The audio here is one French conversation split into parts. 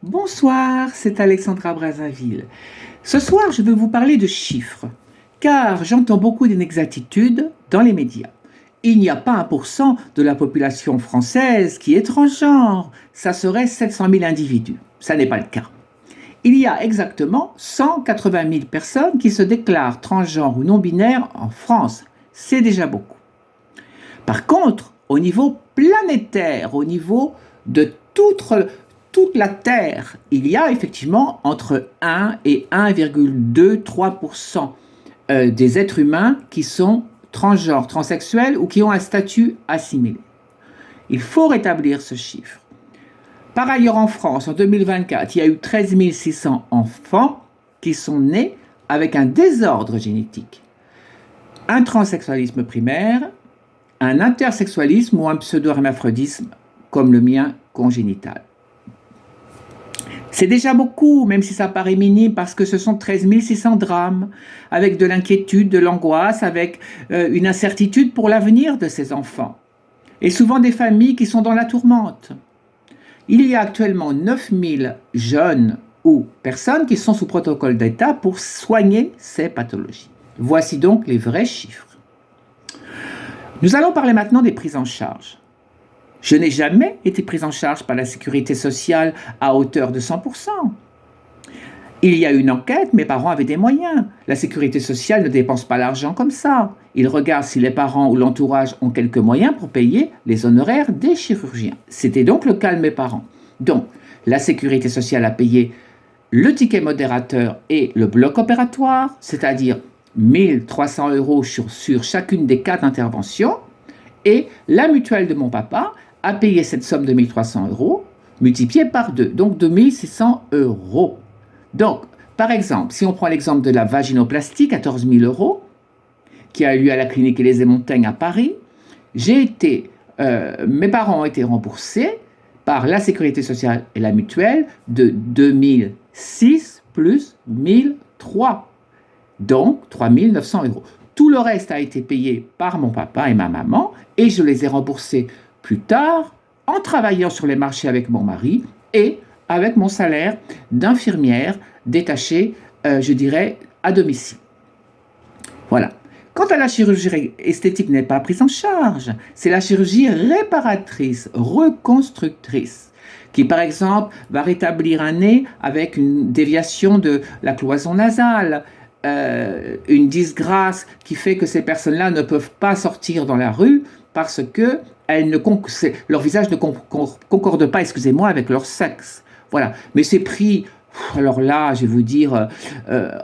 Bonsoir, c'est Alexandra Brazzaville. Ce soir, je vais vous parler de chiffres, car j'entends beaucoup d'inexactitudes dans les médias. Il n'y a pas 1% de la population française qui est transgenre, ça serait 700 000 individus. Ça n'est pas le cas. Il y a exactement 180 000 personnes qui se déclarent transgenres ou non-binaires en France. C'est déjà beaucoup. Par contre, au niveau planétaire, au niveau de toute la Terre, il y a effectivement entre 1 et 1,23% des êtres humains qui sont transgenres, transsexuels ou qui ont un statut assimilé. Il faut rétablir ce chiffre. Par ailleurs, en France, en 2024, il y a eu 13 600 enfants qui sont nés avec un désordre génétique, un transsexualisme primaire, un intersexualisme ou un pseudo-hermaphrodisme comme le mien congénital. C'est déjà beaucoup, même si ça paraît minime, parce que ce sont 13 600 drames, avec de l'inquiétude, de l'angoisse, avec une incertitude pour l'avenir de ces enfants. Et souvent des familles qui sont dans la tourmente. Il y a actuellement 9 000 jeunes ou personnes qui sont sous protocole d'État pour soigner ces pathologies. Voici donc les vrais chiffres. Nous allons parler maintenant des prises en charge. Je n'ai jamais été prise en charge par la sécurité sociale à hauteur de 100%. Il y a une enquête, mes parents avaient des moyens. La sécurité sociale ne dépense pas l'argent comme ça. Ils regardent si les parents ou l'entourage ont quelques moyens pour payer les honoraires des chirurgiens. C'était donc le cas de mes parents. Donc, la sécurité sociale a payé le ticket modérateur et le bloc opératoire, c'est-à-dire 1 300 € sur chacune des 4 interventions. Et la mutuelle de mon papa a payé cette somme de 1 300 € multipliée par 2, donc 2 600 €. Donc, par exemple, si on prend l'exemple de la vaginoplastie, 14 000 € qui a eu lieu à la clinique Élysée-Montaigne à Paris, mes parents ont été remboursés par la sécurité sociale et la mutuelle de 2006 plus 1003, donc 3 900 €. Tout le reste a été payé par mon papa et ma maman et je les ai remboursés plus tard en travaillant sur les marchés avec mon mari et avec mon salaire d'infirmière détachée, je dirais, à domicile. Voilà. Quant à la chirurgie esthétique n'est pas prise en charge, c'est la chirurgie réparatrice, reconstructrice, qui par exemple va rétablir un nez avec une déviation de la cloison nasale, une disgrâce qui fait que ces personnes-là ne peuvent pas sortir dans la rue parce que leur visage ne concorde pas, excusez-moi, avec leur sexe. Voilà. Mais c'est pris, alors là, je vais vous dire,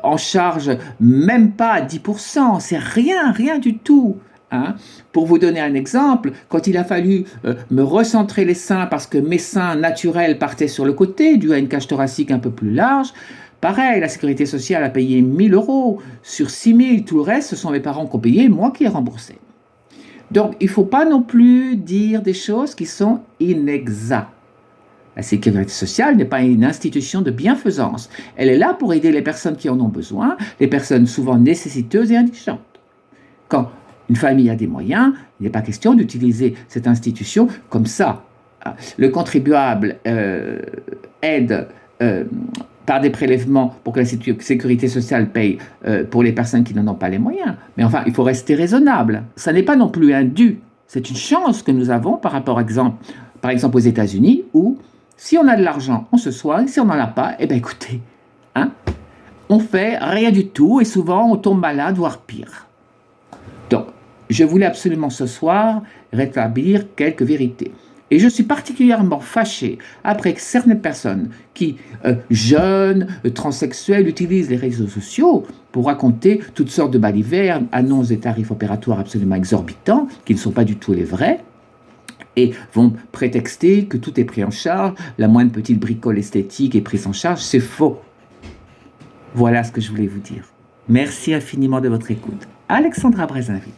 en charge même pas à 10%. C'est rien du tout. Hein. Pour vous donner un exemple, quand il a fallu me recentrer les seins parce que mes seins naturels partaient sur le côté, dû à une cage thoracique un peu plus large, pareil, la sécurité sociale a payé 1 000 € sur 6 000. Tout le reste, ce sont mes parents qui ont payé, moi qui ai remboursé. Donc, il ne faut pas non plus dire des choses qui sont inexactes. La sécurité sociale n'est pas une institution de bienfaisance. Elle est là pour aider les personnes qui en ont besoin, les personnes souvent nécessiteuses et indigentes. Quand une famille a des moyens, il n'est pas question d'utiliser cette institution comme ça. Le contribuable aide par des prélèvements pour que la sécurité sociale paye pour les personnes qui n'en ont pas les moyens. Mais enfin, il faut rester raisonnable. Ça n'est pas non plus un dû. C'est une chance que nous avons par exemple aux États-Unis où si on a de l'argent, on se soigne. Si on n'en a pas, eh bien écoutez, hein, on fait rien du tout et souvent on tombe malade, voire pire. Donc, je voulais absolument ce soir rétablir quelques vérités. Et je suis particulièrement fâché après que certaines personnes qui, jeunes, transsexuels, utilisent les réseaux sociaux pour raconter toutes sortes de balivernes, annonces des tarifs opératoires absolument exorbitants, qui ne sont pas du tout les vrais, et vont prétexter que tout est pris en charge, la moindre petite bricole esthétique est prise en charge. C'est faux. Voilà ce que je voulais vous dire. Merci infiniment de votre écoute. Alexandra Brazzaville.